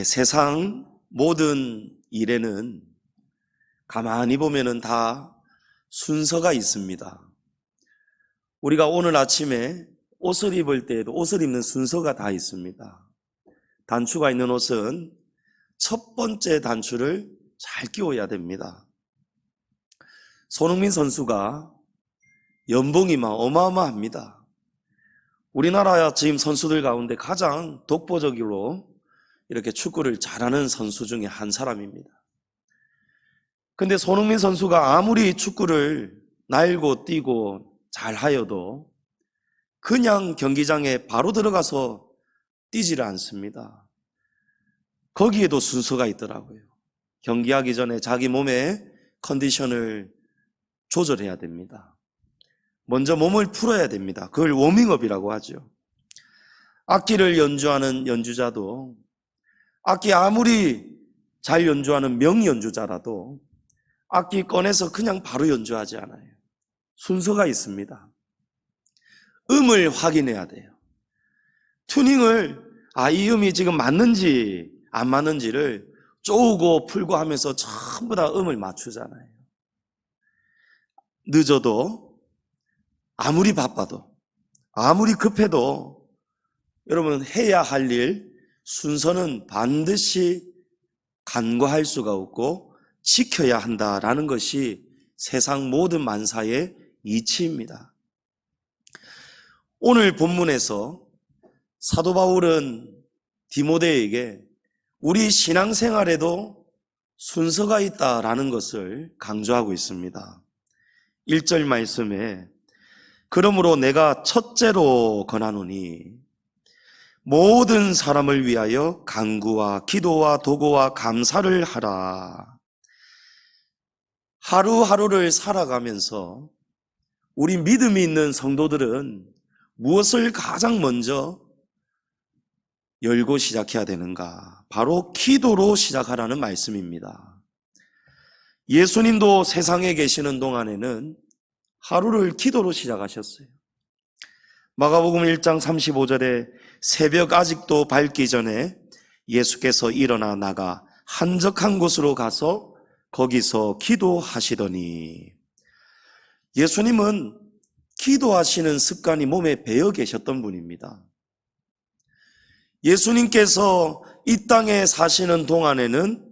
세상 모든 일에는 가만히 보면은 다 순서가 있습니다. 우리가 오늘 아침에 옷을 입을 때에도 옷을 입는 순서가 다 있습니다. 단추가 있는 옷은 첫 번째 단추를 잘 끼워야 됩니다. 손흥민 선수가 연봉이 막 어마어마합니다. 우리나라 지금 선수들 가운데 가장 독보적으로 이렇게 축구를 잘하는 선수 중에 한 사람입니다. 근데 손흥민 선수가 아무리 축구를 날고 뛰고 잘하여도 그냥 경기장에 바로 들어가서 뛰지를 않습니다. 거기에도 순서가 있더라고요. 경기하기 전에 자기 몸의 컨디션을 조절해야 됩니다. 먼저 몸을 풀어야 됩니다. 그걸 워밍업이라고 하죠. 악기를 연주하는 연주자도 악기 아무리 잘 연주하는 명연주자라도 악기 꺼내서 그냥 바로 연주하지 않아요. 순서가 있습니다. 음을 확인해야 돼요. 튜닝을 이 음이 지금 맞는지 안 맞는지를 쪼우고 풀고 하면서 전부 다 음을 맞추잖아요. 늦어도 아무리 바빠도 아무리 급해도 여러분 해야 할 일 순서는 반드시 간과할 수가 없고 지켜야 한다라는 것이 세상 모든 만사의 이치입니다. 오늘 본문에서 사도 바울은 디모데에게 우리 신앙생활에도 순서가 있다라는 것을 강조하고 있습니다. 1절 말씀에 그러므로 내가 첫째로 권하노니 모든 사람을 위하여 간구와 기도와 도고와 감사를 하라. 하루하루를 살아가면서 우리 믿음이 있는 성도들은 무엇을 가장 먼저 열고 시작해야 되는가? 바로 기도로 시작하라는 말씀입니다. 예수님도 세상에 계시는 동안에는 하루를 기도로 시작하셨어요. 마가복음 1장 35절에 새벽 아직도 밝기 전에 예수께서 일어나 나가 한적한 곳으로 가서 거기서 기도하시더니, 예수님은 기도하시는 습관이 몸에 배어 계셨던 분입니다. 예수님께서 이 땅에 사시는 동안에는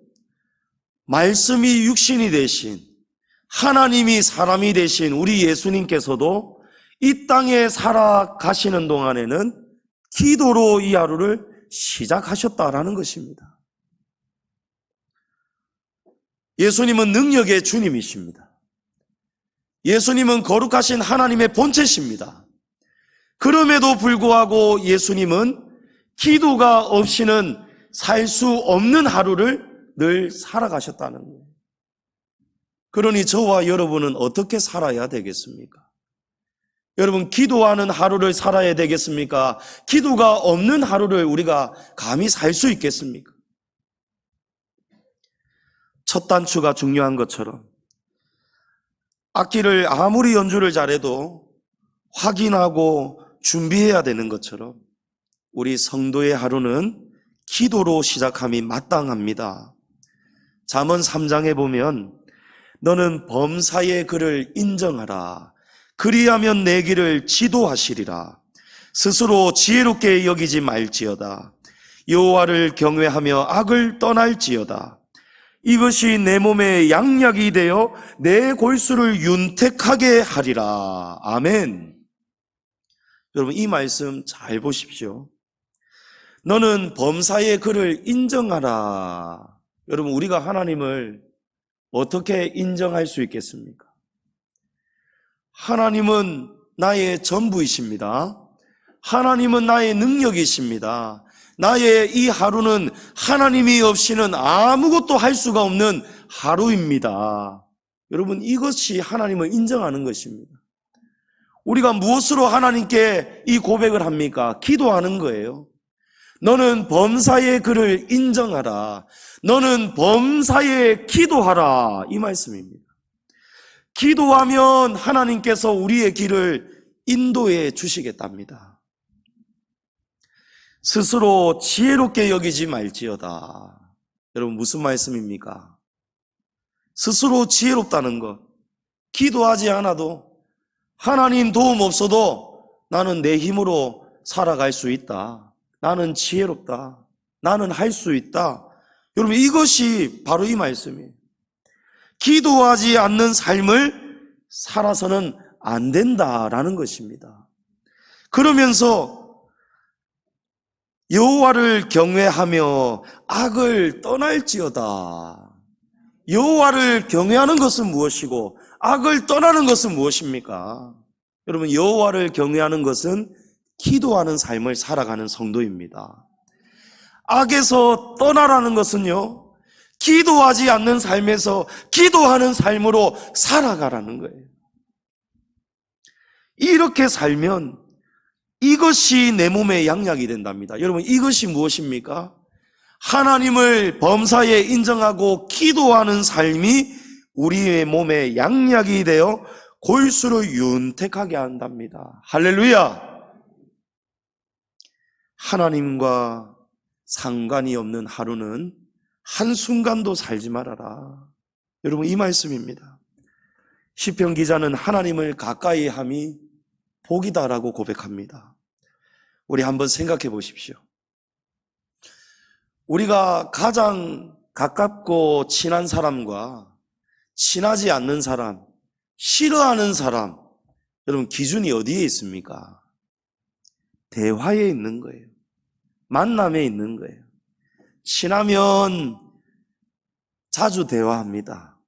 말씀이 육신이 되신 하나님이 사람이 되신 우리 예수님께서도 이 땅에 살아가시는 동안에는 기도로 이 하루를 시작하셨다라는 것입니다. 예수님은 능력의 주님이십니다. 예수님은 거룩하신 하나님의 본체십니다. 그럼에도 불구하고 예수님은 기도가 없이는 살 수 없는 하루를 늘 살아가셨다는 거예요. 그러니 저와 여러분은 어떻게 살아야 되겠습니까? 여러분, 기도하는 하루를 살아야 되겠습니까? 기도가 없는 하루를 우리가 감히 살 수 있겠습니까? 첫 단추가 중요한 것처럼 악기를 아무리 연주를 잘해도 확인하고 준비해야 되는 것처럼 우리 성도의 하루는 기도로 시작함이 마땅합니다. 잠언 3장에 보면 너는 범사의 그를 인정하라. 그리하면 내 길을 지도하시리라. 스스로 지혜롭게 여기지 말지어다. 여호와를 경외하며 악을 떠날지어다. 이것이 내 몸에 양약이 되어 내 골수를 윤택하게 하리라. 아멘. 여러분, 이 말씀 잘 보십시오. 너는 범사의 그를 인정하라. 여러분, 우리가 하나님을 어떻게 인정할 수 있겠습니까? 하나님은 나의 전부이십니다. 하나님은 나의 능력이십니다. 나의 이 하루는 하나님이 없이는 아무것도 할 수가 없는 하루입니다. 여러분, 이것이 하나님을 인정하는 것입니다. 우리가 무엇으로 하나님께 이 고백을 합니까? 기도하는 거예요. 너는 범사에 그를 인정하라. 너는 범사에 기도하라. 이 말씀입니다. 기도하면 하나님께서 우리의 길을 인도해 주시겠답니다. 스스로 지혜롭게 여기지 말지어다. 여러분 무슨 말씀입니까? 스스로 지혜롭다는 것. 기도하지 않아도 하나님 도움 없어도 나는 내 힘으로 살아갈 수 있다. 나는 지혜롭다. 나는 할 수 있다. 여러분 이것이 바로 이 말씀이에요. 기도하지 않는 삶을 살아서는 안 된다라는 것입니다. 그러면서 여호와를 경외하며 악을 떠날지어다. 여호와를 경외하는 것은 무엇이고 악을 떠나는 것은 무엇입니까? 여러분 여호와를 경외하는 것은 기도하는 삶을 살아가는 성도입니다. 악에서 떠나라는 것은요, 기도하지 않는 삶에서 기도하는 삶으로 살아가라는 거예요. 이렇게 살면 이것이 내 몸의 양약이 된답니다. 여러분 이것이 무엇입니까? 하나님을 범사에 인정하고 기도하는 삶이 우리의 몸의 양약이 되어 골수로 윤택하게 한답니다. 할렐루야! 하나님과 상관이 없는 하루는 한순간도 살지 말아라. 여러분 이 말씀입니다. 시편 기자는 하나님을 가까이 함이 복이다라고 고백합니다. 우리 한번 생각해 보십시오. 우리가 가장 가깝고 친한 사람과 친하지 않는 사람, 싫어하는 사람, 여러분 기준이 어디에 있습니까? 대화에 있는 거예요. 만남에 있는 거예요. 친하면 자주 대화합니다.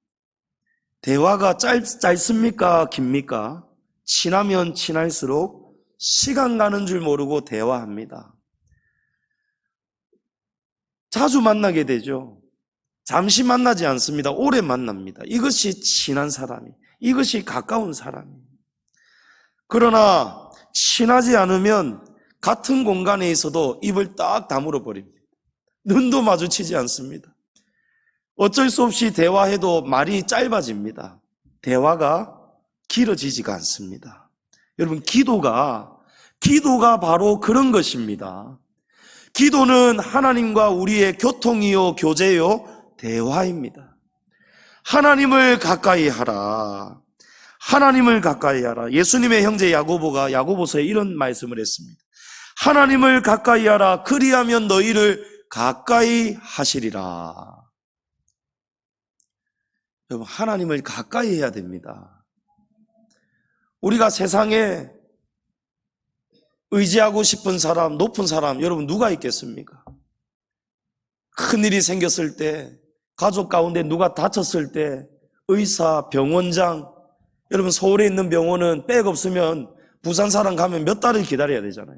대화가 짧습니까? 깁니까? 친하면 친할수록 시간 가는 줄 모르고 대화합니다. 자주 만나게 되죠. 잠시 만나지 않습니다. 오래 만납니다. 이것이 친한 사람이, 이것이 가까운 사람이. 그러나 친하지 않으면 같은 공간에 있어도 입을 딱 다물어 버립니다. 눈도 마주치지 않습니다. 어쩔 수 없이 대화해도 말이 짧아집니다. 대화가 길어지지가 않습니다. 여러분 기도가 바로 그런 것입니다. 기도는 하나님과 우리의 교통이요 교제요 대화입니다. 하나님을 가까이 하라. 하나님을 가까이 하라. 예수님의 형제 야고보가 야고보서에 이런 말씀을 했습니다. 하나님을 가까이 하라. 그리하면 너희를 가까이 하시리라. 여러분 하나님을 가까이 해야 됩니다. 우리가 세상에 의지하고 싶은 사람, 높은 사람, 여러분 누가 있겠습니까? 큰일이 생겼을 때, 가족 가운데 누가 다쳤을 때, 의사, 병원장, 여러분 서울에 있는 병원은 백 없으면 부산 사람 가면 몇 달을 기다려야 되잖아요.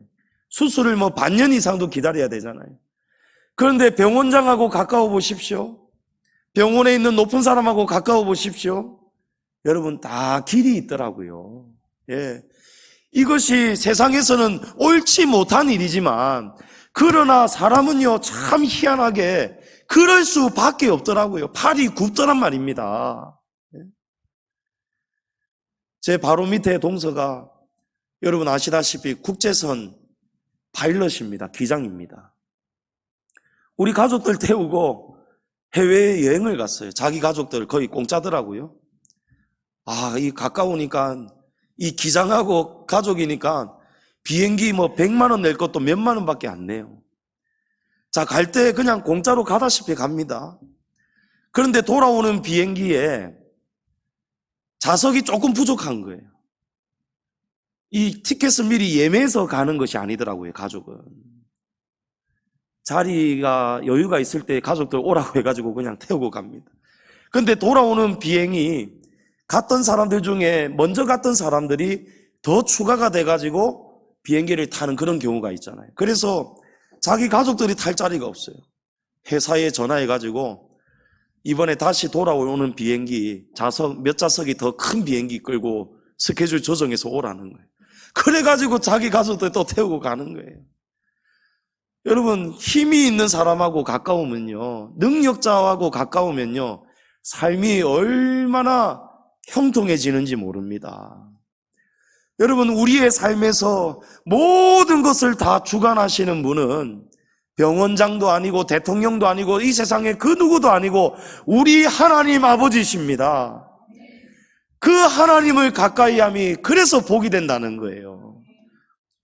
수술을 반년 이상도 기다려야 되잖아요. 그런데 병원장하고 가까워 보십시오. 병원에 있는 높은 사람하고 가까워 보십시오. 여러분 다 길이 있더라고요. 예. 이것이 세상에서는 옳지 못한 일이지만 그러나 사람은요 참 희한하게 그럴 수밖에 없더라고요. 팔이 굽더란 말입니다. 제 바로 밑에 동서가 여러분 아시다시피 국제선 파일럿입니다. 기장입니다. 우리 가족들 태우고 해외 여행을 갔어요. 자기 가족들 거의 공짜더라고요. 이 가까우니까 이 기장하고 가족이니까 비행기 100만 원 낼 것도 몇만 원밖에 안 내요. 자, 갈 때 그냥 공짜로 가다시피 갑니다. 그런데 돌아오는 비행기에 좌석이 조금 부족한 거예요. 이 티켓을 미리 예매해서 가는 것이 아니더라고요, 가족은. 자리가 여유가 있을 때 가족들 오라고 해가지고 그냥 태우고 갑니다. 그런데 돌아오는 비행이 갔던 사람들 중에 먼저 갔던 사람들이 더 추가가 돼가지고 비행기를 타는 그런 경우가 있잖아요. 그래서 자기 가족들이 탈 자리가 없어요. 회사에 전화해가지고 이번에 다시 돌아오는 비행기 몇 좌석이 더 큰 비행기 끌고 스케줄 조정해서 오라는 거예요. 그래가지고 자기 가족들 또 태우고 가는 거예요. 여러분 힘이 있는 사람하고 가까우면요, 능력자하고 가까우면요, 삶이 얼마나 형통해지는지 모릅니다. 여러분, 우리의 삶에서 모든 것을 다 주관하시는 분은 병원장도 아니고 대통령도 아니고 이 세상에 그 누구도 아니고 우리 하나님 아버지십니다. 그 하나님을 가까이 함이 그래서 복이 된다는 거예요.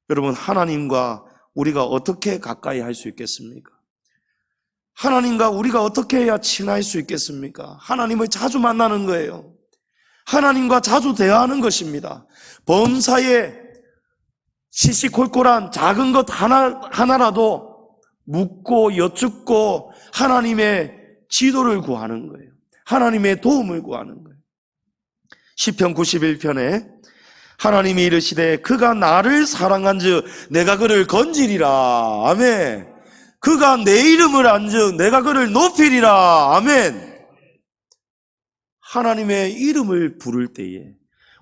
여러분, 하나님과 우리가 어떻게 가까이 할 수 있겠습니까? 하나님과 우리가 어떻게 해야 친할 수 있겠습니까? 하나님을 자주 만나는 거예요. 하나님과 자주 대화하는 것입니다. 범사에 시시콜콜한 작은 것 하나라도 묻고 여쭙고 하나님의 지도를 구하는 거예요. 하나님의 도움을 구하는 거예요. 시편 91편에 하나님이 이르시되 그가 나를 사랑한즉 내가 그를 건지리라. 아멘. 그가 내 이름을 안즉 내가 그를 높이리라. 아멘. 하나님의 이름을 부를 때에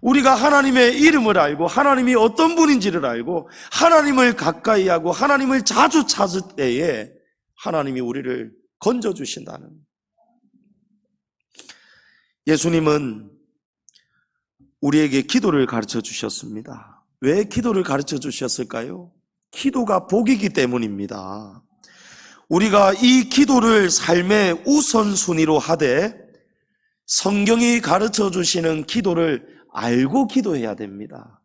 우리가 하나님의 이름을 알고 하나님이 어떤 분인지를 알고 하나님을 가까이 하고 하나님을 자주 찾을 때에 하나님이 우리를 건져주신다는. 예수님은 우리에게 기도를 가르쳐 주셨습니다. 왜 기도를 가르쳐 주셨을까요? 기도가 복이기 때문입니다. 우리가 이 기도를 삶의 우선순위로 하되 성경이 가르쳐 주시는 기도를 알고 기도해야 됩니다.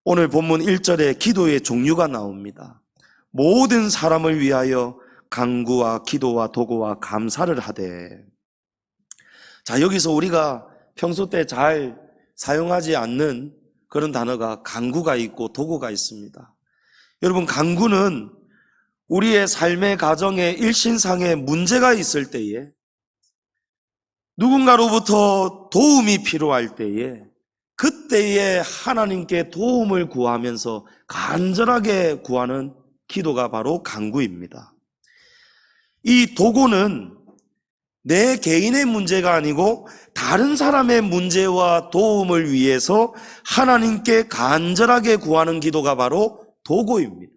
오늘 본문 1절에 기도의 종류가 나옵니다. 모든 사람을 위하여 간구와 기도와 도구와 감사를 하되. 자, 여기서 우리가 평소 때 잘 사용하지 않는 그런 단어가 간구가 있고 도구가 있습니다. 여러분, 간구는 우리의 삶의 가정에 일신상에 문제가 있을 때에 누군가로부터 도움이 필요할 때에 그때에 하나님께 도움을 구하면서 간절하게 구하는 기도가 바로 간구입니다. 이 도구는 내 개인의 문제가 아니고 다른 사람의 문제와 도움을 위해서 하나님께 간절하게 구하는 기도가 바로 도구입니다.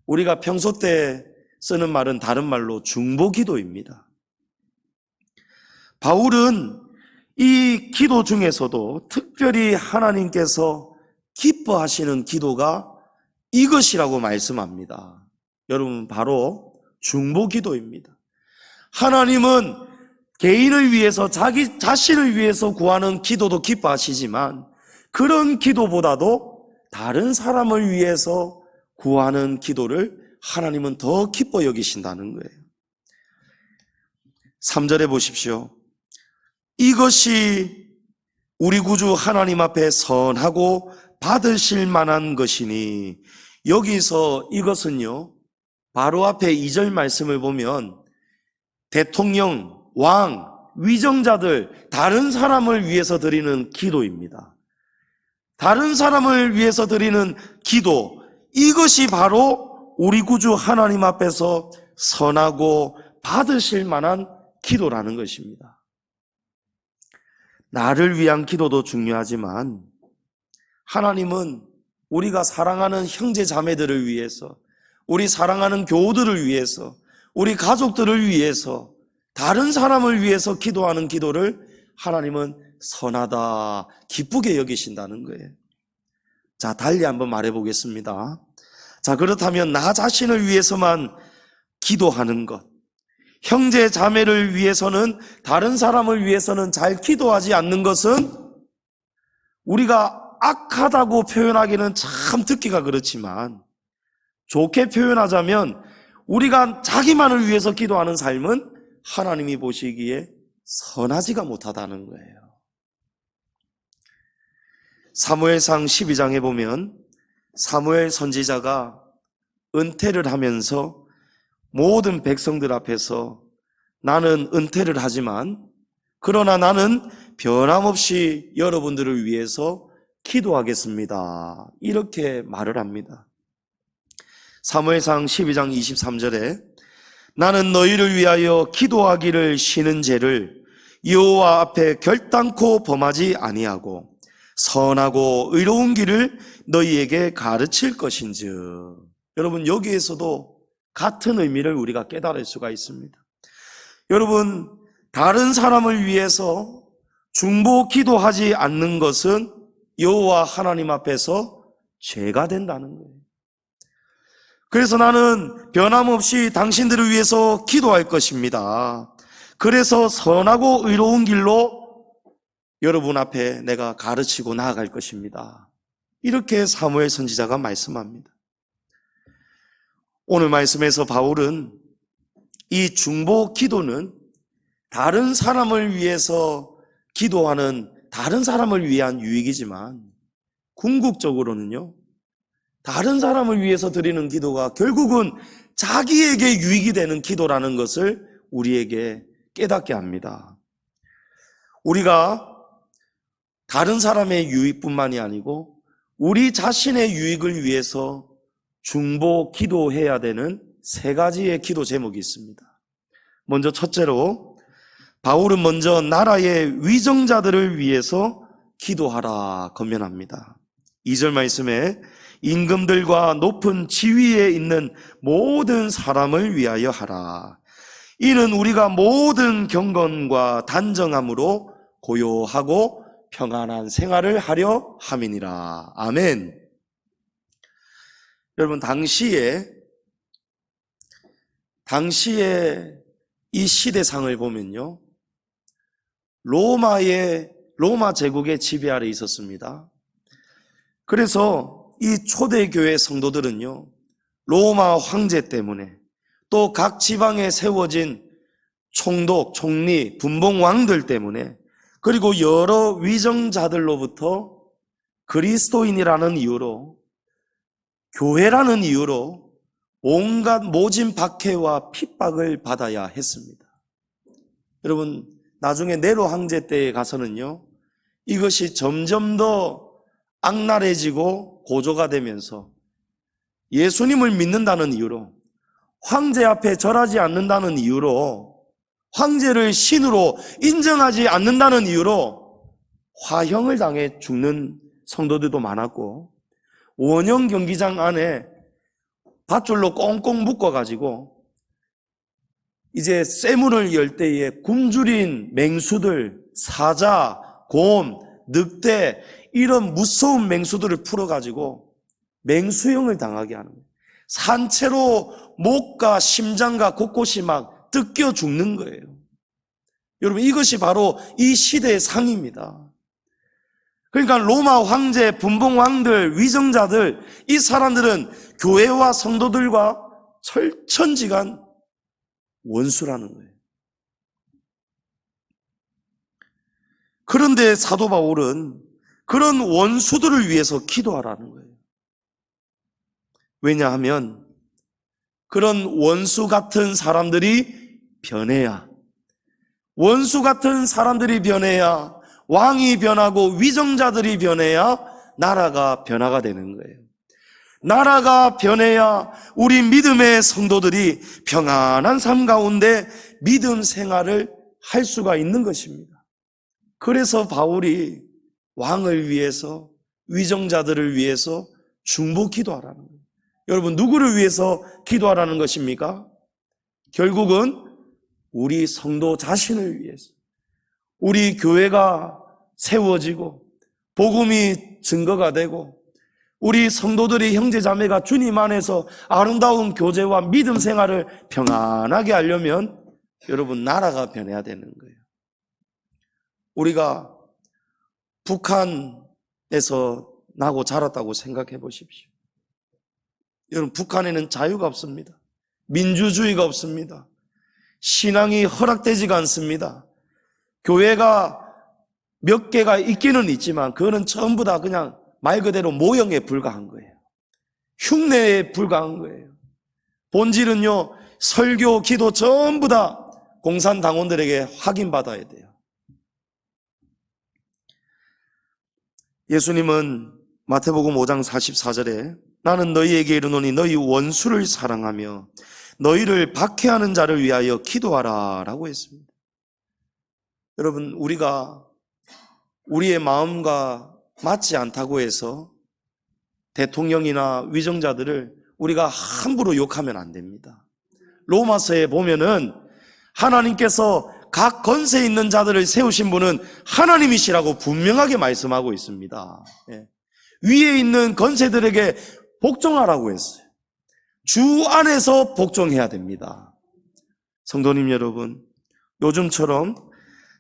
우리가 평소 때 쓰는 말은 다른 말로 중보기도입니다. 바울은 이 기도 중에서도 특별히 하나님께서 기뻐하시는 기도가 이것이라고 말씀합니다. 여러분, 바로 중보기도입니다. 하나님은 개인을 위해서 자기 자신을 위해서 구하는 기도도 기뻐하시지만 그런 기도보다도 다른 사람을 위해서 구하는 기도를 하나님은 더 기뻐 여기신다는 거예요. 3절에 보십시오. 이것이 우리 구주 하나님 앞에 선하고 받으실 만한 것이니. 여기서 이것은요, 바로 앞에 2절 말씀을 보면 대통령, 왕, 위정자들, 다른 사람을 위해서 드리는 기도입니다. 다른 사람을 위해서 드리는 기도, 이것이 바로 우리 구주 하나님 앞에서 선하고 받으실 만한 기도라는 것입니다. 나를 위한 기도도 중요하지만 하나님은 우리가 사랑하는 형제 자매들을 위해서, 우리 사랑하는 교우들을 위해서, 우리 가족들을 위해서, 다른 사람을 위해서 기도하는 기도를 하나님은 선하다, 기쁘게 여기신다는 거예요. 자, 달리 한번 말해 보겠습니다. 자, 그렇다면 나 자신을 위해서만 기도하는 것, 형제 자매를 위해서는, 다른 사람을 위해서는 잘 기도하지 않는 것은 우리가 악하다고 표현하기는 참 듣기가 그렇지만 좋게 표현하자면 우리가 자기만을 위해서 기도하는 삶은 하나님이 보시기에 선하지가 못하다는 거예요. 사무엘상 12장에 보면 사무엘 선지자가 은퇴를 하면서 모든 백성들 앞에서 나는 은퇴를 하지만 그러나 나는 변함없이 여러분들을 위해서 기도하겠습니다, 이렇게 말을 합니다. 사무엘상 12장 23절에 나는 너희를 위하여 기도하기를 쉬는 죄를 여호와 앞에 결단코 범하지 아니하고 선하고 의로운 길을 너희에게 가르칠 것인즉. 여러분, 여기에서도 같은 의미를 우리가 깨달을 수가 있습니다. 여러분, 다른 사람을 위해서 중보 기도하지 않는 것은 여호와 하나님 앞에서 죄가 된다는 거예요. 그래서 나는 변함없이 당신들을 위해서 기도할 것입니다. 그래서 선하고 의로운 길로 여러분 앞에 내가 가르치고 나아갈 것입니다. 이렇게 사무엘 선지자가 말씀합니다. 오늘 말씀에서 바울은 이 중보 기도는 다른 사람을 위해서 기도하는 다른 사람을 위한 유익이지만 궁극적으로는요, 다른 사람을 위해서 드리는 기도가 결국은 자기에게 유익이 되는 기도라는 것을 우리에게 깨닫게 합니다. 우리가 다른 사람의 유익뿐만이 아니고 우리 자신의 유익을 위해서 중보 기도해야 되는 세 가지의 기도 제목이 있습니다. 먼저 첫째로 바울은 먼저 나라의 위정자들을 위해서 기도하라 권면합니다. 2절 말씀에 임금들과 높은 지위에 있는 모든 사람을 위하여 하라. 이는 우리가 모든 경건과 단정함으로 고요하고 평안한 생활을 하려 함이니라. 아멘. 여러분, 당시에 이 시대상을 보면요, 로마 제국의 지배 아래 있었습니다. 그래서 이 초대교회 성도들은요, 로마 황제 때문에 또 각 지방에 세워진 총독, 총리, 분봉왕들 때문에 그리고 여러 위정자들로부터 그리스도인이라는 이유로, 교회라는 이유로 온갖 모진 박해와 핍박을 받아야 했습니다. 여러분, 나중에 네로 황제 때에 가서는요, 이것이 점점 더 악랄해지고 고조가 되면서 예수님을 믿는다는 이유로, 황제 앞에 절하지 않는다는 이유로, 황제를 신으로 인정하지 않는다는 이유로 화형을 당해 죽는 성도들도 많았고, 원형 경기장 안에 밧줄로 꽁꽁 묶어가지고 이제 쇠문을 열 때에 굶주린 맹수들, 사자, 곰, 늑대, 이런 무서운 맹수들을 풀어가지고 맹수형을 당하게 하는 거예요. 산채로 목과 심장과 곳곳이 막 뜯겨 죽는 거예요. 여러분, 이것이 바로 이 시대의 상입니다. 그러니까 로마 황제, 분봉왕들, 위정자들, 이 사람들은 교회와 성도들과 철천지간 원수라는 거예요. 그런데 사도 바울은 그런 원수들을 위해서 기도하라는 거예요. 왜냐하면 그런 원수 같은 사람들이 변해야, 원수 같은 사람들이 변해야, 왕이 변하고 위정자들이 변해야 나라가 변화가 되는 거예요. 나라가 변해야 우리 믿음의 성도들이 평안한 삶 가운데 믿음 생활을 할 수가 있는 것입니다. 그래서 바울이 왕을 위해서, 위정자들을 위해서 중보 기도하라는 거예요. 여러분, 누구를 위해서 기도하라는 것입니까? 결국은 우리 성도 자신을 위해서, 우리 교회가 세워지고 복음이 증거가 되고 우리 성도들이, 형제자매가 주님 안에서 아름다운 교제와 믿음 생활을 평안하게 하려면 여러분, 나라가 변해야 되는 거예요. 우리가 북한에서 나고 자랐다고 생각해 보십시오. 여러분, 북한에는 자유가 없습니다. 민주주의가 없습니다. 신앙이 허락되지가 않습니다. 교회가 몇 개가 있기는 있지만 그거는 전부 다 그냥 말 그대로 모형에 불과한 거예요. 흉내에 불과한 거예요. 본질은요, 설교, 기도 전부 다 공산당원들에게 확인받아야 돼요. 예수님은 마태복음 5장 44절에 나는 너희에게 이르노니 너희 원수를 사랑하며 너희를 박해하는 자를 위하여 기도하라 라고 했습니다. 여러분, 우리가 우리의 마음과 맞지 않다고 해서 대통령이나 위정자들을 우리가 함부로 욕하면 안 됩니다. 로마서에 보면은 하나님께서 각 권세 있는 자들을 세우신 분은 하나님이시라고 분명하게 말씀하고 있습니다. 예. 위에 있는 권세들에게 복종하라고 했어요. 주 안에서 복종해야 됩니다. 성도님 여러분, 요즘처럼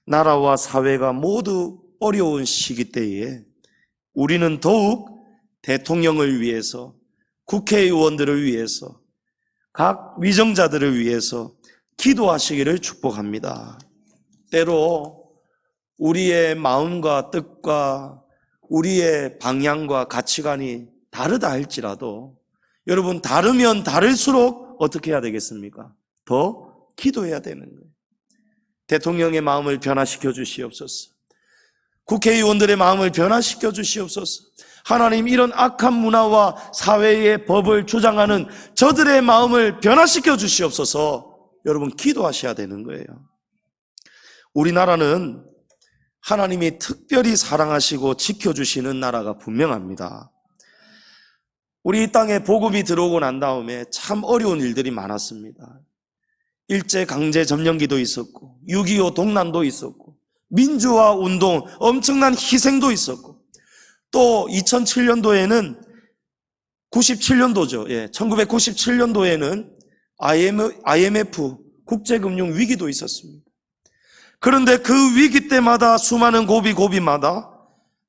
나라와 사회가 모두 어려운 시기 때에 우리는 더욱 대통령을 위해서, 국회의원들을 위해서, 각 위정자들을 위해서 기도하시기를 축복합니다. 때로 우리의 마음과 뜻과 우리의 방향과 가치관이 다르다 할지라도 여러분, 다르면 다를수록 어떻게 해야 되겠습니까? 더 기도해야 되는 거예요. 대통령의 마음을 변화시켜 주시옵소서. 국회의원들의 마음을 변화시켜 주시옵소서. 하나님, 이런 악한 문화와 사회의 법을 주장하는 저들의 마음을 변화시켜 주시옵소서. 여러분, 기도하셔야 되는 거예요. 우리나라는 하나님이 특별히 사랑하시고 지켜주시는 나라가 분명합니다. 우리 이 땅에 복음이 들어오고 난 다음에 참 어려운 일들이 많았습니다. 일제강제 점령기도 있었고 6.25 동란도 있었고 민주화 운동 엄청난 희생도 있었고 또 2007년도에는 97년도죠. 예, 1997년도에는 IMF 국제금융 위기도 있었습니다. 그런데 그 위기 때마다 수많은 고비마다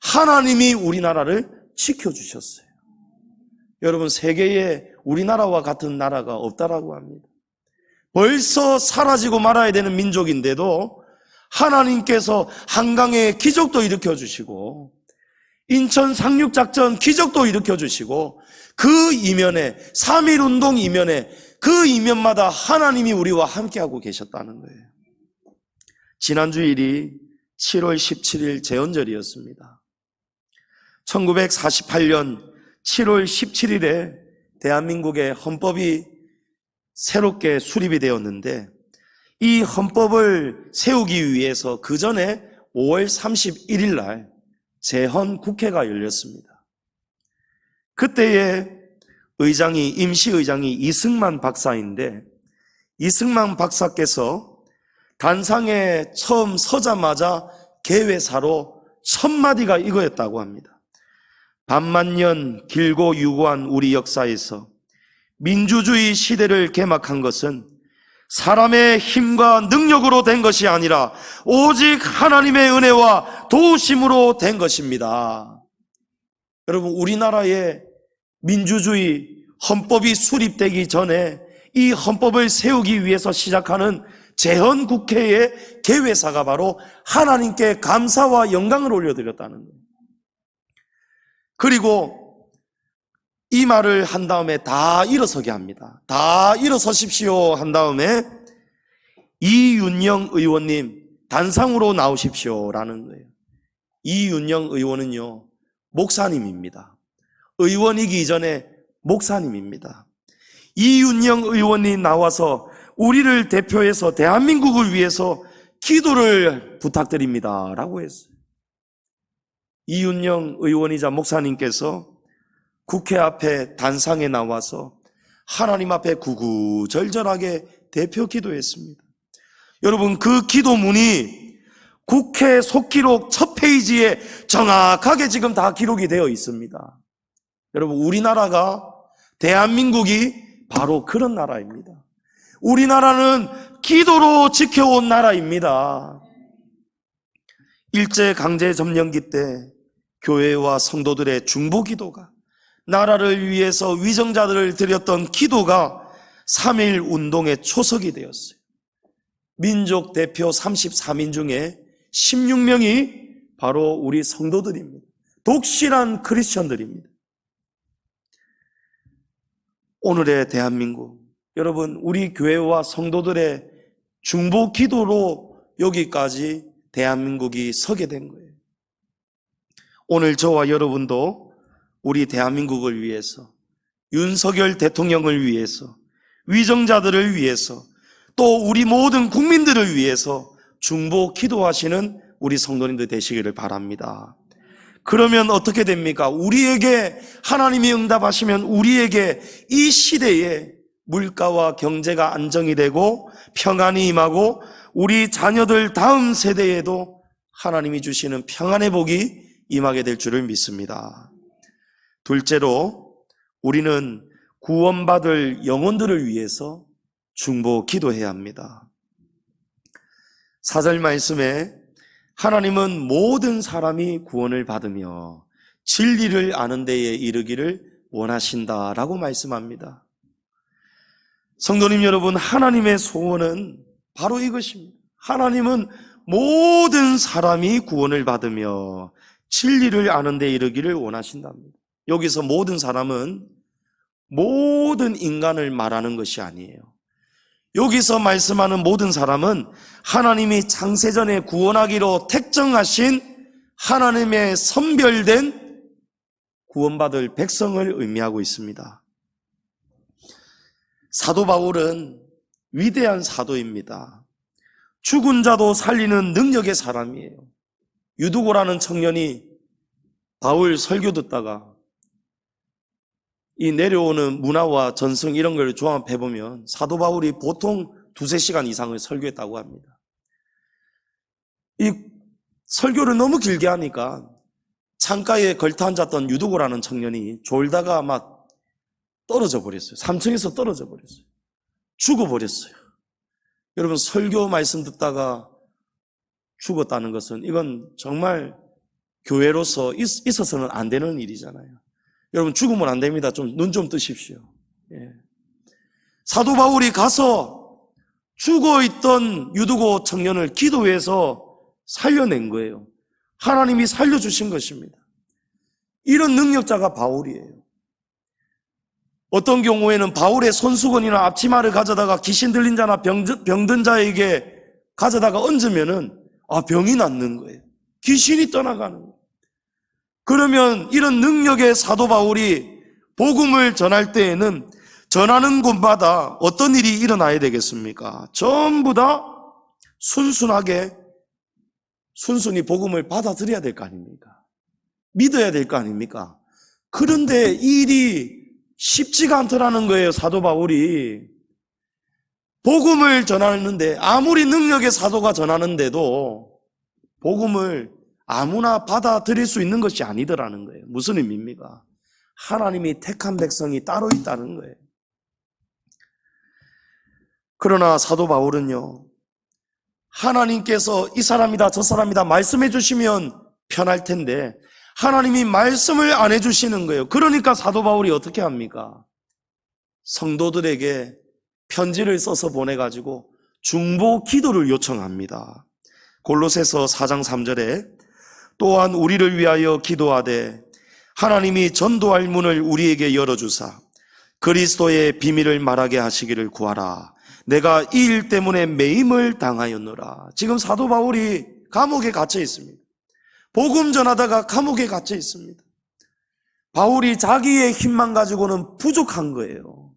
하나님이 우리나라를 지켜주셨어요. 여러분, 세계에 우리나라와 같은 나라가 없다라고 합니다. 벌써 사라지고 말아야 되는 민족인데도 하나님께서 한강에 기적도 일으켜주시고 인천 상륙작전 기적도 일으켜주시고 그 이면에 3.1운동 이면에 그 이면마다 하나님이 우리와 함께하고 계셨다는 거예요. 지난주일이 7월 17일 제헌절이었습니다. 1948년 7월 17일에 대한민국의 헌법이 새롭게 수립이 되었는데 이 헌법을 세우기 위해서 그 전에 5월 31일 날 제헌국회가 열렸습니다. 그때에 임시의장이 이승만 박사인데 이승만 박사께서 단상에 처음 서자마자 개회사로 첫 마디가 이거였다고 합니다. 반만년 길고 유구한 우리 역사에서 민주주의 시대를 개막한 것은 사람의 힘과 능력으로 된 것이 아니라 오직 하나님의 은혜와 도우심으로 된 것입니다. 여러분, 우리나라의 민주주의 헌법이 수립되기 전에 이 헌법을 세우기 위해서 시작하는 제헌국회의 개회사가 바로 하나님께 감사와 영광을 올려드렸다는 거예요. 그리고 이 말을 한 다음에 다 일어서게 합니다. 다 일어서십시오 한 다음에 이윤영 의원님 단상으로 나오십시오라는 거예요. 이윤영 의원은요, 목사님입니다. 의원이기 이전에 목사님입니다. 이윤영 의원이 나와서 우리를 대표해서 대한민국을 위해서 기도를 부탁드립니다 라고 했어요. 이윤영 의원이자 목사님께서 국회 앞에 단상에 나와서 하나님 앞에 구구절절하게 대표 기도했습니다. 여러분, 그 기도문이 국회 속기록 첫 페이지에 정확하게 지금 다 기록이 되어 있습니다. 여러분, 우리나라가, 대한민국이 바로 그런 나라입니다. 우리나라는 기도로 지켜온 나라입니다. 일제강제 점령기 때 교회와 성도들의 중보기도가, 나라를 위해서 위정자들을 드렸던 기도가 3.1 운동의 초석이 되었어요. 민족 대표 34민 중에 16명이 바로 우리 성도들입니다. 독실한 크리스천들입니다. 오늘의 대한민국, 여러분, 우리 교회와 성도들의 중보 기도로 여기까지 대한민국이 서게 된 거예요. 오늘 저와 여러분도 우리 대한민국을 위해서, 윤석열 대통령을 위해서, 위정자들을 위해서, 또 우리 모든 국민들을 위해서 중보 기도하시는 우리 성도님들 되시기를 바랍니다. 그러면 어떻게 됩니까? 우리에게 하나님이 응답하시면 우리에게 이 시대에 물가와 경제가 안정이 되고 평안이 임하고 우리 자녀들 다음 세대에도 하나님이 주시는 평안의 복이 임하게 될 줄을 믿습니다. 둘째로, 우리는 구원받을 영혼들을 위해서 중보 기도해야 합니다. 4절 말씀에 하나님은 모든 사람이 구원을 받으며 진리를 아는 데에 이르기를 원하신다라고 말씀합니다. 성도님 여러분, 하나님의 소원은 바로 이것입니다. 하나님은 모든 사람이 구원을 받으며 진리를 아는 데 이르기를 원하신답니다. 여기서 모든 사람은 모든 인간을 말하는 것이 아니에요. 여기서 말씀하는 모든 사람은 하나님이 창세전에 구원하기로 택정하신 하나님의 선별된 구원받을 백성을 의미하고 있습니다. 사도 바울은 위대한 사도입니다. 죽은 자도 살리는 능력의 사람이에요. 유두고라는 청년이 바울 설교 듣다가 이 내려오는 문화와 전승 이런 걸 종합해보면 사도 바울이 보통 2-3시간 이상을 설교했다고 합니다. 이 설교를 너무 길게 하니까 창가에 걸터 앉았던 유두고라는 청년이 졸다가 막 떨어져 버렸어요. 3층에서 떨어져 버렸어요. 죽어버렸어요. 여러분, 설교 말씀 듣다가 죽었다는 것은 이건 정말 교회로서 있어서는 안 되는 일이잖아요. 여러분, 죽으면 안 됩니다. 눈 좀 뜨십시오. 예. 사도 바울이 가서 죽어있던 유두고 청년을 기도해서 살려낸 거예요. 하나님이 살려주신 것입니다. 이런 능력자가 바울이에요. 어떤 경우에는 바울의 손수건이나 앞치마를 가져다가 귀신 들린 자나 병든 자에게 가져다가 얹으면은 병이 낫는 거예요. 귀신이 떠나가는 거예요. 그러면 이런 능력의 사도 바울이 복음을 전할 때에는 전하는 곳마다 어떤 일이 일어나야 되겠습니까? 전부 다 순순히 복음을 받아들여야 될 거 아닙니까? 믿어야 될 거 아닙니까? 그런데 이 일이 쉽지가 않더라는 거예요. 사도 바울이 복음을 전하는데, 아무리 능력의 사도가 전하는데도 복음을 아무나 받아들일 수 있는 것이 아니더라는 거예요. 무슨 의미입니까? 하나님이 택한 백성이 따로 있다는 거예요. 그러나 사도 바울은요, 하나님께서 이 사람이다 저 사람이다 말씀해 주시면 편할 텐데 하나님이 말씀을 안 해주시는 거예요. 그러니까 사도 바울이 어떻게 합니까? 성도들에게 편지를 써서 보내가지고 중보 기도를 요청합니다. 골로새서 4장 3절에 또한 우리를 위하여 기도하되 하나님이 전도할 문을 우리에게 열어주사 그리스도의 비밀을 말하게 하시기를 구하라. 내가 이 일 때문에 매임을 당하였노라. 지금 사도 바울이 감옥에 갇혀 있습니다. 복음 전하다가 감옥에 갇혀 있습니다. 바울이 자기의 힘만 가지고는 부족한 거예요.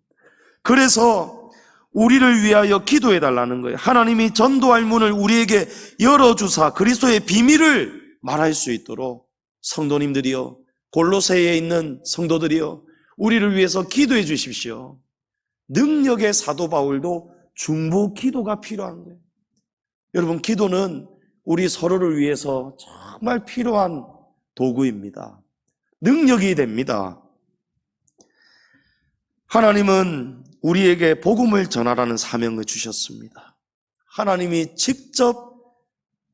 그래서 우리를 위하여 기도해 달라는 거예요. 하나님이 전도할 문을 우리에게 열어주사 그리스도의 비밀을 말할 수 있도록 성도님들이요, 골로새에 있는 성도들이요, 우리를 위해서 기도해 주십시오. 능력의 사도 바울도 중보 기도가 필요한 거예요. 여러분, 기도는 우리 서로를 위해서 정말 필요한 도구입니다. 능력이 됩니다. 하나님은 우리에게 복음을 전하라는 사명을 주셨습니다. 하나님이 직접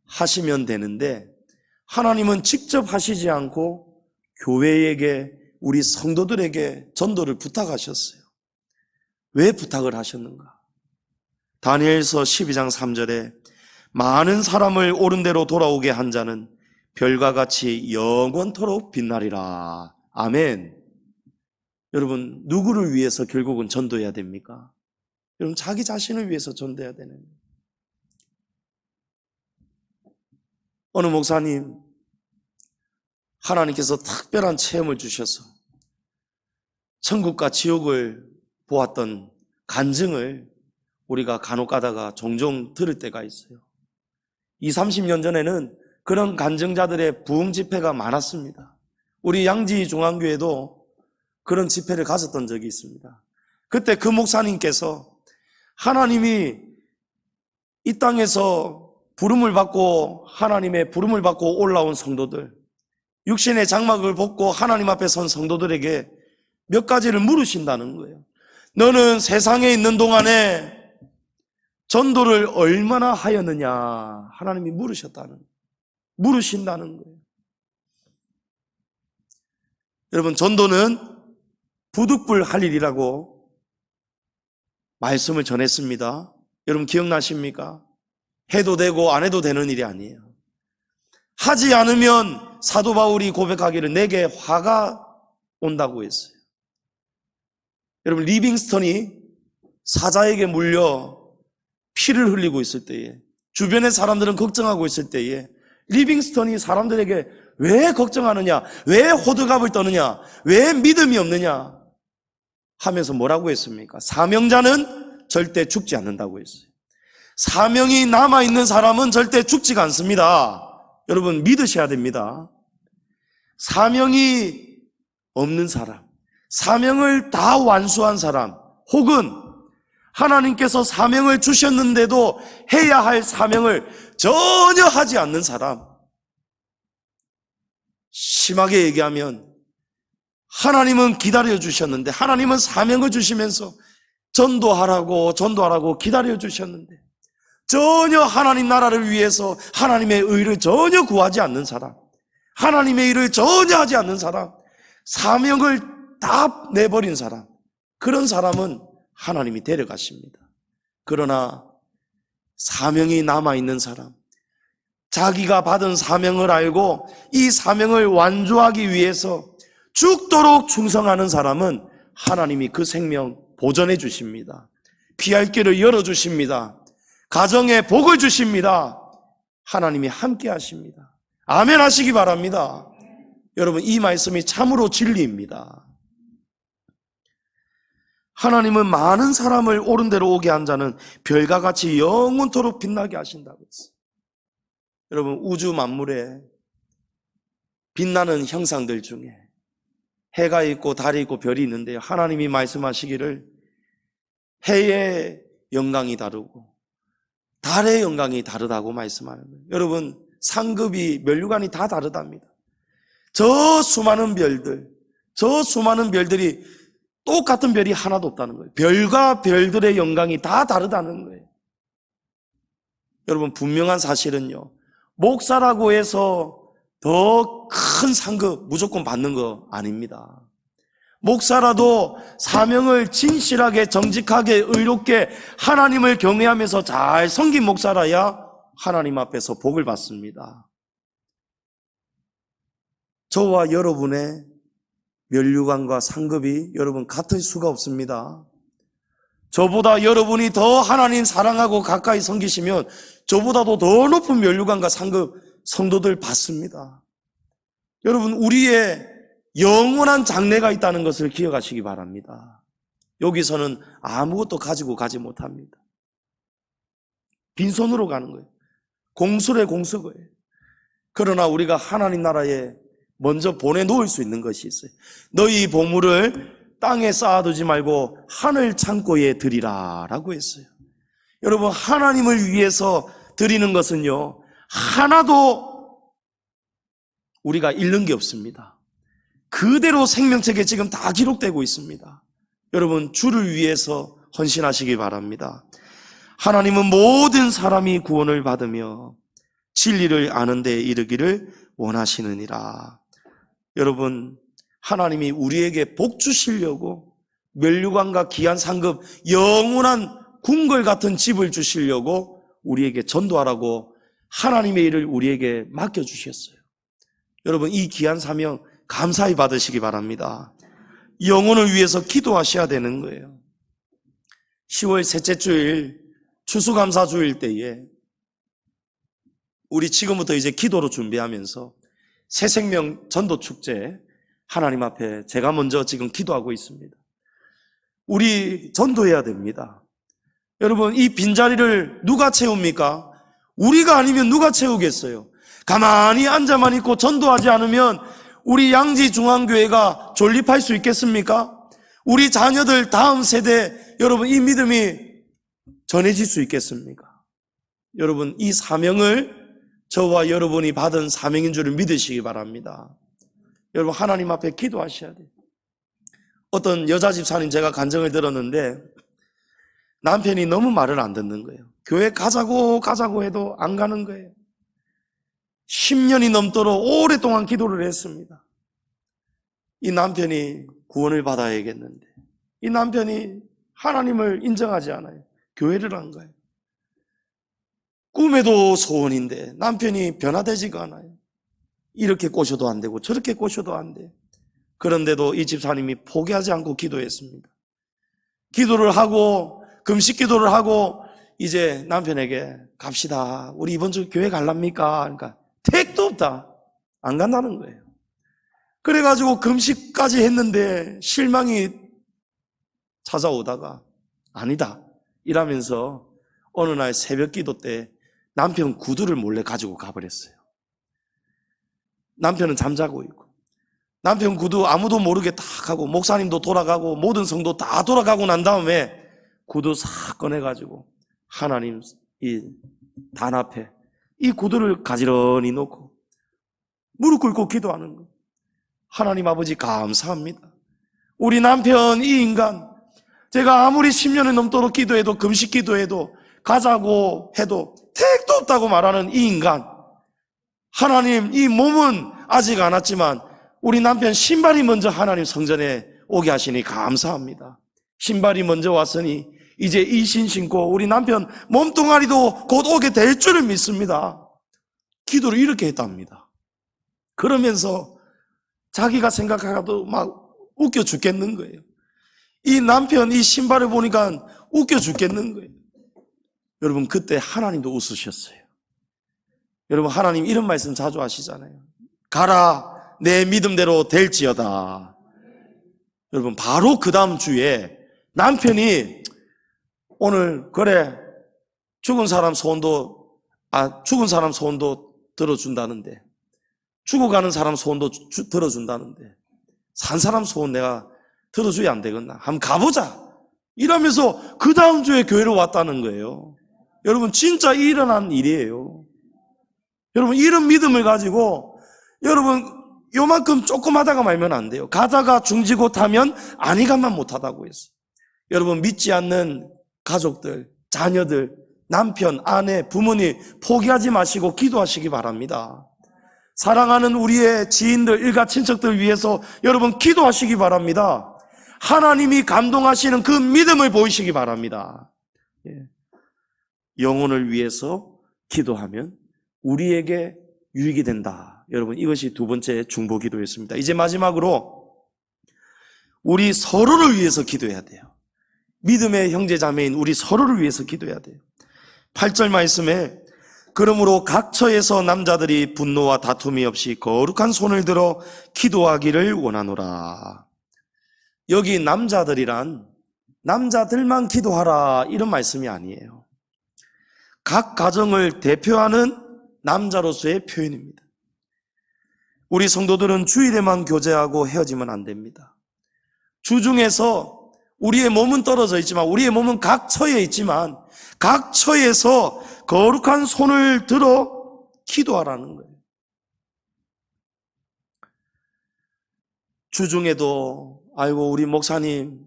하시면 되는데 하나님은 직접 하시지 않고 교회에게, 우리 성도들에게 전도를 부탁하셨어요. 왜 부탁을 하셨는가? 다니엘서 12장 3절에 많은 사람을 옳은 대로 돌아오게 한 자는 별과 같이 영원토록 빛나리라. 아멘. 여러분, 누구를 위해서 결국은 전도해야 됩니까? 여러분, 자기 자신을 위해서 전도해야 되는 거예요. 어느 목사님, 하나님께서 특별한 체험을 주셔서 천국과 지옥을 보았던 간증을 우리가 간혹 가다가 종종 들을 때가 있어요. 20-30년 전에는 그런 간증자들의 부흥 집회가 많았습니다. 우리 양지 중앙교회도 그런 집회를 가졌던 적이 있습니다. 그때 그 목사님께서 하나님이 이 땅에서 부름을 받고 하나님의 부름을 받고 올라온 성도들, 육신의 장막을 벗고 하나님 앞에 선 성도들에게 몇 가지를 물으신다는 거예요. 너는 세상에 있는 동안에 전도를 얼마나 하였느냐? 하나님이 물으신다는 거예요. 여러분, 전도는 부득불 할 일이라고 말씀을 전했습니다. 여러분 기억나십니까? 해도 되고 안 해도 되는 일이 아니에요. 하지 않으면 사도 바울이 고백하기를 내게 화가 온다고 했어요. 여러분, 리빙스턴이 사자에게 물려 피를 흘리고 있을 때에, 주변의 사람들은 걱정하고 있을 때에 리빙스턴이 사람들에게 왜 걱정하느냐, 왜 호들갑을 떠느냐, 왜 믿음이 없느냐 하면서 뭐라고 했습니까? 사명자는 절대 죽지 않는다고 했어요. 사명이 남아있는 사람은 절대 죽지가 않습니다. 여러분 믿으셔야 됩니다. 사명이 없는 사람, 사명을 다 완수한 사람, 혹은 하나님께서 사명을 주셨는데도 해야 할 사명을 전혀 하지 않는 사람, 심하게 얘기하면 하나님은 기다려 주셨는데, 하나님은 사명을 주시면서 전도하라고 기다려 주셨는데 전혀 하나님 나라를 위해서 하나님의 의를 전혀 구하지 않는 사람, 하나님의 일을 전혀 하지 않는 사람, 사명을 다 내버린 사람, 그런 사람은 하나님이 데려가십니다. 그러나 사명이 남아있는 사람, 자기가 받은 사명을 알고 이 사명을 완주하기 위해서 죽도록 충성하는 사람은 하나님이 그 생명 보전해 주십니다. 피할 길을 열어주십니다. 가정에 복을 주십니다. 하나님이 함께 하십니다. 아멘 하시기 바랍니다. 여러분, 이 말씀이 참으로 진리입니다. 하나님은 많은 사람을 옳은 대로 오게 한 자는 별과 같이 영원토록 빛나게 하신다고 했어요. 여러분, 우주 만물에 빛나는 형상들 중에 해가 있고 달이 있고 별이 있는데요, 하나님이 말씀하시기를 해의 영광이 다르고 달의 영광이 다르다고 말씀하는 거예요. 여러분, 상급이 면류관이 다 다르답니다. 저 수많은 별들이 똑같은 별이 하나도 없다는 거예요. 별과 별들의 영광이 다 다르다는 거예요. 여러분, 분명한 사실은요, 목사라고 해서 더 큰 상급 무조건 받는 거 아닙니다. 목사라도 사명을 진실하게 정직하게 의롭게 하나님을 경외하면서 잘 섬긴 목사라야 하나님 앞에서 복을 받습니다. 저와 여러분의 면류관과 상급이 여러분 같을 수가 없습니다. 저보다 여러분이 더 하나님 사랑하고 가까이 섬기시면 저보다도 더 높은 면류관과 상급 성도들 받습니다. 여러분, 우리의 영원한 장래가 있다는 것을 기억하시기 바랍니다. 여기서는 아무것도 가지고 가지 못합니다. 빈손으로 가는 거예요. 공수래 공수거예요. 그러나 우리가 하나님 나라에 먼저 보내놓을 수 있는 것이 있어요. 너희 보물을 땅에 쌓아두지 말고 하늘 창고에 드리라 라고 했어요. 여러분, 하나님을 위해서 드리는 것은요, 하나도 우리가 잃는 게 없습니다. 그대로 생명책에 지금 다 기록되고 있습니다. 여러분, 주를 위해서 헌신하시기 바랍니다. 하나님은 모든 사람이 구원을 받으며 진리를 아는 데 이르기를 원하시느니라. 여러분, 하나님이 우리에게 복 주시려고 면류관과 귀한 상급, 영원한 궁궐 같은 집을 주시려고 우리에게 전도하라고 하나님의 일을 우리에게 맡겨주셨어요. 여러분, 이 귀한 사명 감사히 받으시기 바랍니다. 영혼을 위해서 기도하셔야 되는 거예요. 10월 셋째 주일 추수감사주일 때에 우리 지금부터 이제 기도로 준비하면서 새생명 전도축제 하나님 앞에 제가 먼저 지금 기도하고 있습니다. 우리 전도해야 됩니다. 여러분, 이 빈자리를 누가 채웁니까? 우리가 아니면 누가 채우겠어요? 가만히 앉아만 있고 전도하지 않으면 우리 양지중앙교회가 존립할 수 있겠습니까? 우리 자녀들 다음 세대, 여러분, 이 믿음이 전해질 수 있겠습니까? 여러분, 이 사명을 저와 여러분이 받은 사명인 줄을 믿으시기 바랍니다. 여러분, 하나님 앞에 기도하셔야 돼요. 어떤 여자 집사님 제가 간증을 들었는데 남편이 너무 말을 안 듣는 거예요. 교회 가자고 해도 안 가는 거예요. 10년이 넘도록 오랫동안 기도를 했습니다. 이 남편이 구원을 받아야겠는데 이 남편이 하나님을 인정하지 않아요. 교회를 안 가요. 꿈에도 소원인데 남편이 변화되지가 않아요. 이렇게 꼬셔도 안 되고 저렇게 꼬셔도 안 돼요. 그런데도 이 집사님이 포기하지 않고 기도했습니다. 기도를 하고 금식 기도를 하고 이제 남편에게 갑시다. 우리 이번 주 교회 갈랍니까? 그러니까 택도 없다. 안 간다는 거예요. 그래가지고 금식까지 했는데 실망이 찾아오다가 아니다 이러면서 어느 날 새벽 기도 때 남편 구두를 몰래 가지고 가버렸어요. 남편은 잠자고 있고 남편 구두 아무도 모르게 딱 하고 목사님도 돌아가고 모든 성도 다 돌아가고 난 다음에 구두 싹 꺼내가지고 하나님 이 단 앞에 이 구두를 가지런히 놓고 무릎 꿇고 기도하는 거예요. 하나님 아버지 감사합니다. 우리 남편 이 인간 제가 아무리 10년이 넘도록 기도해도 금식 기도해도 가자고 해도 택도 없다고 말하는 이 인간 하나님 이 몸은 아직 안 왔지만 우리 남편 신발이 먼저 하나님 성전에 오게 하시니 감사합니다. 신발이 먼저 왔으니 이제 이 신 신고 우리 남편 몸뚱아리도 곧 오게 될 줄을 믿습니다. 기도를 이렇게 했답니다. 그러면서 자기가 생각하고도 막 웃겨 죽겠는 거예요. 이 남편 이 신발을 보니까 웃겨 죽겠는 거예요. 여러분 그때 하나님도 웃으셨어요. 여러분 하나님 이런 말씀 자주 하시잖아요. 가라 내 믿음대로 될지어다. 여러분 바로 그 다음 주에 남편이 오늘 그래 죽은 사람 소원도 들어준다는데 죽어가는 사람 소원도 들어준다는데 산 사람 소원 내가 들어줘야 안 되겠나? 한번 가보자 이러면서 그 다음 주에 교회로 왔다는 거예요. 여러분 진짜 일어난 일이에요. 여러분 이런 믿음을 가지고 여러분 요만큼 조금 하다가 말면 안 돼요. 가다가 중지고 하면 아니가만 못하다고 했어요. 여러분 믿지 않는 가족들, 자녀들, 남편, 아내, 부모님 포기하지 마시고 기도하시기 바랍니다. 사랑하는 우리의 지인들, 일가 친척들 위해서 여러분 기도하시기 바랍니다. 하나님이 감동하시는 그 믿음을 보이시기 바랍니다. 영혼을 위해서 기도하면 우리에게 유익이 된다. 여러분 이것이 두 번째 중보 기도였습니다. 이제 마지막으로 우리 서로를 위해서 기도해야 돼요. 믿음의 형제자매인 우리 서로를 위해서 기도해야 돼요. 8절 말씀에 그러므로 각 처에서 남자들이 분노와 다툼이 없이 거룩한 손을 들어 기도하기를 원하노라. 여기 남자들이란 남자들만 기도하라 이런 말씀이 아니에요. 각 가정을 대표하는 남자로서의 표현입니다. 우리 성도들은 주일에만 교제하고 헤어지면 안 됩니다. 주중에서 우리의 몸은 떨어져 있지만 우리의 몸은 각 처에 있지만 각 처에서 거룩한 손을 들어 기도하라는 거예요. 주중에도 아이고 우리 목사님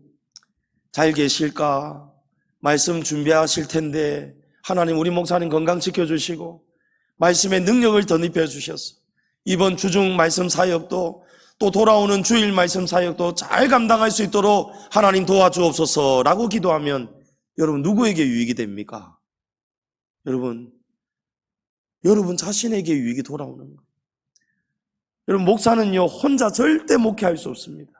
잘 계실까? 말씀 준비하실 텐데 하나님 우리 목사님 건강 지켜주시고 말씀의 능력을 덧입혀 주셔서 이번 주중 말씀 사역도 또 돌아오는 주일 말씀 사역도 잘 감당할 수 있도록 하나님 도와주옵소서라고 기도하면 여러분 누구에게 유익이 됩니까? 여러분 자신에게 유익이 돌아오는 거예요. 여러분 목사는요 혼자 절대 목회할 수 없습니다.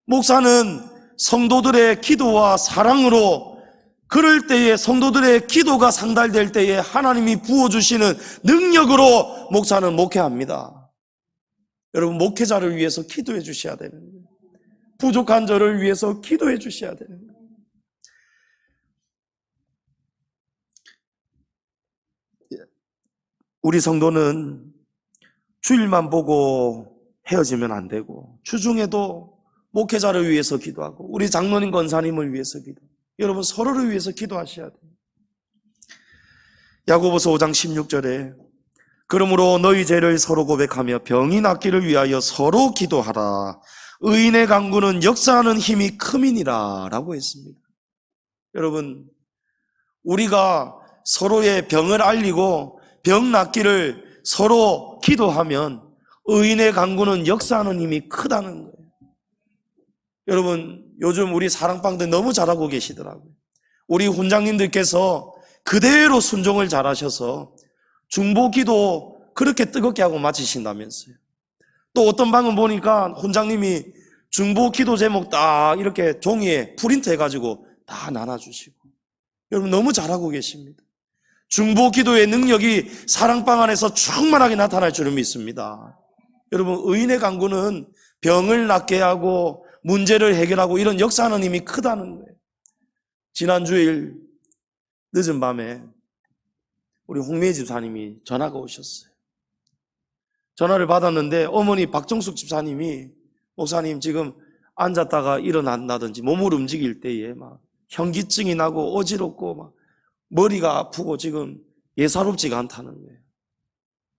목사는 성도들의 기도와 사랑으로 그럴 때에 성도들의 기도가 상달될 때에 하나님이 부어주시는 능력으로 목사는 목회합니다. 여러분 목회자를 위해서 기도해 주셔야 되는 거예요. 부족한 저를 위해서 기도해 주셔야 되는 거예요. 우리 성도는 주일만 보고 헤어지면 안 되고 주중에도 목회자를 위해서 기도하고 우리 장로님 권사님을 위해서 기도. 여러분 서로를 위해서 기도하셔야 돼요. 야고보서 5장 16절에 그러므로 너희 죄를 서로 고백하며 병이 낫기를 위하여 서로 기도하라. 의인의 간구는 역사하는 힘이 큼이니라 라고 했습니다. 여러분, 우리가 서로의 병을 알리고 병 낫기를 서로 기도하면 의인의 간구는 역사하는 힘이 크다는 거예요. 여러분, 요즘 우리 사랑방들 너무 잘하고 계시더라고요. 우리 훈장님들께서 그대로 순종을 잘하셔서 중보기도 그렇게 뜨겁게 하고 마치신다면서요. 또 어떤 방은 보니까 훈장님이 중보기도 제목 딱 이렇게 종이에 프린트 해가지고 다 나눠주시고, 여러분 너무 잘하고 계십니다. 중보기도의 능력이 사랑방 안에서 충만하게 나타날 줄을 믿습니다. 여러분, 의인의 간구는 병을 낫게 하고 문제를 해결하고 이런 역사하는 힘이 크다는 거예요. 지난 주일 늦은 밤에 우리 홍미애 집사님이 전화가 오셨어요. 전화를 받았는데 어머니 박정숙 집사님이 목사님 지금 앉았다가 일어난다든지 몸을 움직일 때에 막 현기증이 나고 어지럽고 막 머리가 아프고 지금 예사롭지가 않다는 거예요.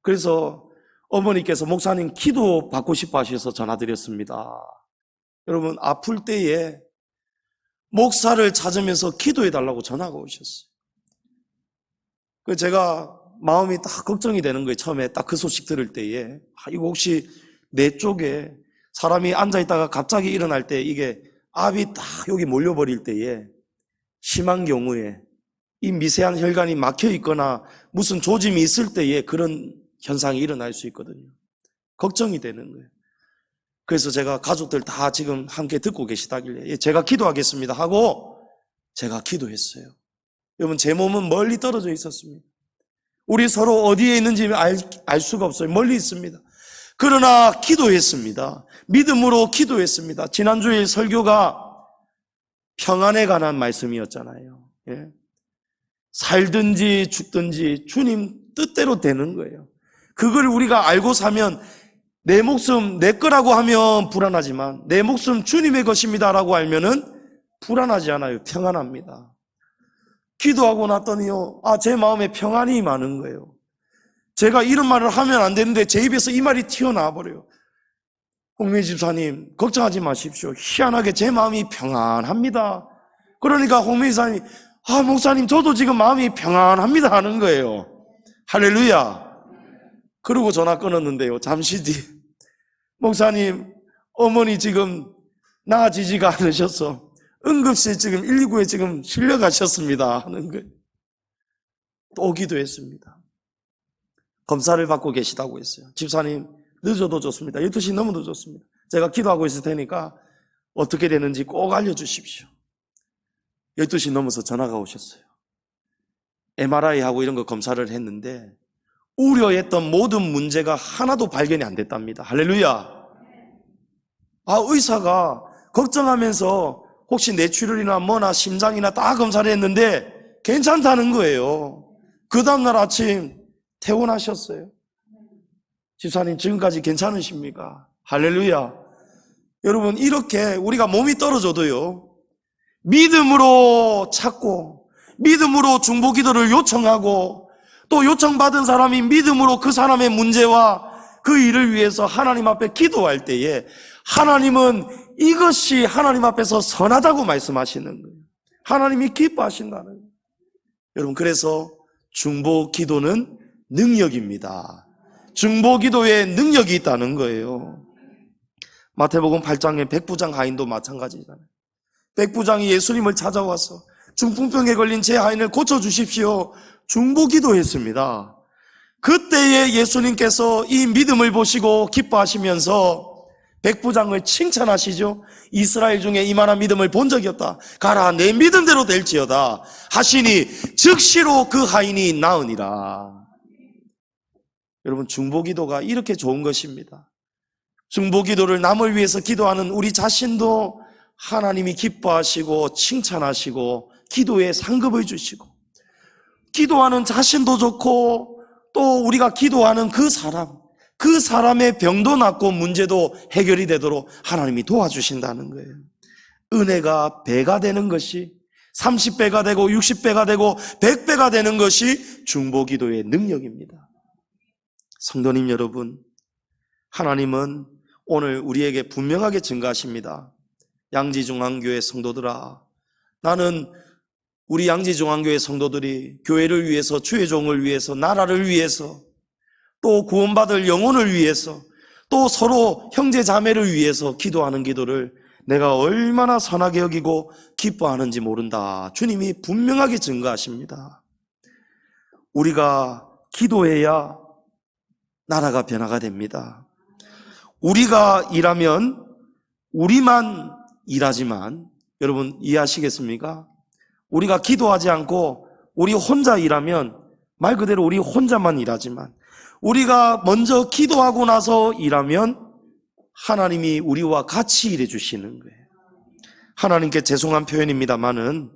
그래서 어머니께서 목사님 기도 받고 싶어 하셔서 전화드렸습니다. 여러분, 아플 때에 목사를 찾으면서 기도해 달라고 전화가 오셨어요. 그래서 제가 마음이 딱 걱정이 되는 거예요. 처음에 딱 그 소식 들을 때에 이거 혹시 내 쪽에 사람이 앉아있다가 갑자기 일어날 때 이게 압이 딱 여기 몰려버릴 때에 심한 경우에 이 미세한 혈관이 막혀 있거나 무슨 조짐이 있을 때에 그런 현상이 일어날 수 있거든요. 걱정이 되는 거예요. 그래서 제가 가족들 다 지금 함께 듣고 계시다길래 제가 기도하겠습니다 하고 제가 기도했어요. 여러분, 제 몸은 멀리 떨어져 있었습니다. 우리 서로 어디에 있는지 알 수가 없어요. 멀리 있습니다. 그러나 기도했습니다. 믿음으로 기도했습니다. 지난주에 설교가 평안에 관한 말씀이었잖아요. 예. 살든지 죽든지 주님 뜻대로 되는 거예요. 그걸 우리가 알고 사면 내 목숨 내 거라고 하면 불안하지만 내 목숨 주님의 것입니다라고 알면은 불안하지 않아요. 평안합니다. 기도하고 났더니요, 제 마음에 평안이 많은 거예요. 제가 이런 말을 하면 안 되는데 제 입에서 이 말이 튀어나와 버려요. 홍미애 집사님, 걱정하지 마십시오. 희한하게 제 마음이 평안합니다. 그러니까 홍미애 집사님이 목사님 저도 지금 마음이 평안합니다 하는 거예요. 할렐루야. 그러고 전화 끊었는데요, 잠시 뒤 목사님, 어머니 지금 나아지지가 않으셔서 응급실 지금 119에 지금 실려가셨습니다 하는 거예요. 또 기도했습니다. 검사를 받고 계시다고 했어요. 집사님, 늦어도 좋습니다. 12시 넘어도 좋습니다. 제가 기도하고 있을 테니까 어떻게 되는지 꼭 알려주십시오. 12시 넘어서 전화가 오셨어요. MRI하고 이런 거 검사를 했는데 우려했던 모든 문제가 하나도 발견이 안 됐답니다. 할렐루야. 의사가 걱정하면서 혹시 뇌출혈이나 뭐나 심장이나 다 검사를 했는데 괜찮다는 거예요. 그 다음날 아침 퇴원하셨어요. 집사님, 지금까지 괜찮으십니까? 할렐루야. 여러분, 이렇게 우리가 몸이 떨어져도요, 믿음으로 찾고 믿음으로 중보기도를 요청하고 또 요청받은 사람이 믿음으로 그 사람의 문제와 그 일을 위해서 하나님 앞에 기도할 때에 하나님은 이것이 하나님 앞에서 선하다고 말씀하시는 거예요. 하나님이 기뻐하신다는 거예요. 여러분, 그래서 중보기도는 능력입니다. 중보기도에 능력이 있다는 거예요. 마태복음 8장의 백부장 하인도 마찬가지잖아요. 백부장이 예수님을 찾아와서 중풍병에 걸린 제 하인을 고쳐주십시오. 중보기도했습니다. 그때에 예수님께서 이 믿음을 보시고 기뻐하시면서 백부장을 칭찬하시죠. 이스라엘 중에 이만한 믿음을 본 적이 없다. 가라, 내 믿음대로 될지어다 하시니 즉시로 그 하인이 나으니라. 여러분, 중보기도가 이렇게 좋은 것입니다. 중보기도를 남을 위해서 기도하는 우리 자신도 하나님이 기뻐하시고 칭찬하시고 기도에 상급을 주시고, 기도하는 자신도 좋고 또 우리가 기도하는 그 사람의 병도 낫고 문제도 해결이 되도록 하나님이 도와주신다는 거예요. 은혜가 배가 되는 것이 30배가 되고 60배가 되고 100배가 되는 것이 중보기도의 능력입니다. 성도님 여러분, 하나님은 오늘 우리에게 분명하게 증거하십니다. 양지중앙교회 성도들아, 나는 우리 양지중앙교회 성도들이 교회를 위해서, 주의 종을 위해서, 나라를 위해서, 또 구원받을 영혼을 위해서, 또 서로 형제 자매를 위해서 기도하는 기도를 내가 얼마나 선하게 여기고 기뻐하는지 모른다. 주님이 분명하게 증거하십니다. 우리가 기도해야 나라가 변화가 됩니다. 우리가 일하면 우리만 일하지만, 여러분 이해하시겠습니까? 우리가 기도하지 않고 우리 혼자 일하면 말 그대로 우리 혼자만 일하지만, 우리가 먼저 기도하고 나서 일하면 하나님이 우리와 같이 일해 주시는 거예요. 하나님께 죄송한 표현입니다만은,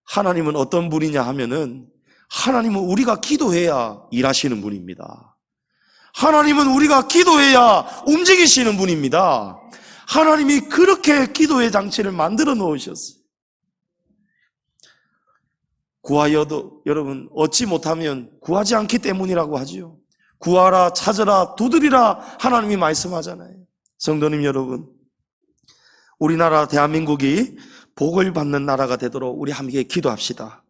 하나님은 어떤 분이냐 하면은, 하나님은 우리가 기도해야 일하시는 분입니다. 하나님은 우리가 기도해야 움직이시는 분입니다. 하나님이 그렇게 기도의 장치를 만들어 놓으셨어요. 구하여도 여러분 얻지 못하면 구하지 않기 때문이라고 하지요. 구하라, 찾으라, 두드리라 하나님이 말씀하잖아요. 성도님 여러분, 우리나라 대한민국이 복을 받는 나라가 되도록 우리 함께 기도합시다.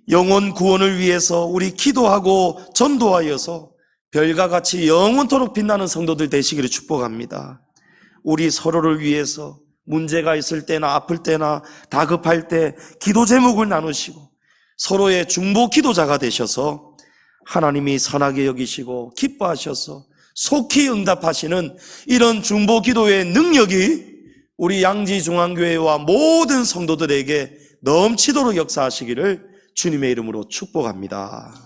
영혼 구원을 위해서 우리 기도하고 전도하여서 별과 같이 영원토록 빛나는 성도들 되시기를 축복합니다. 우리 서로를 위해서 문제가 있을 때나 아플 때나 다급할 때 기도 제목을 나누시고 서로의 중보 기도자가 되셔서 하나님이 선하게 여기시고 기뻐하셔서 속히 응답하시는 이런 중보 기도의 능력이 우리 양지중앙교회와 모든 성도들에게 넘치도록 역사하시기를 주님의 이름으로 축복합니다.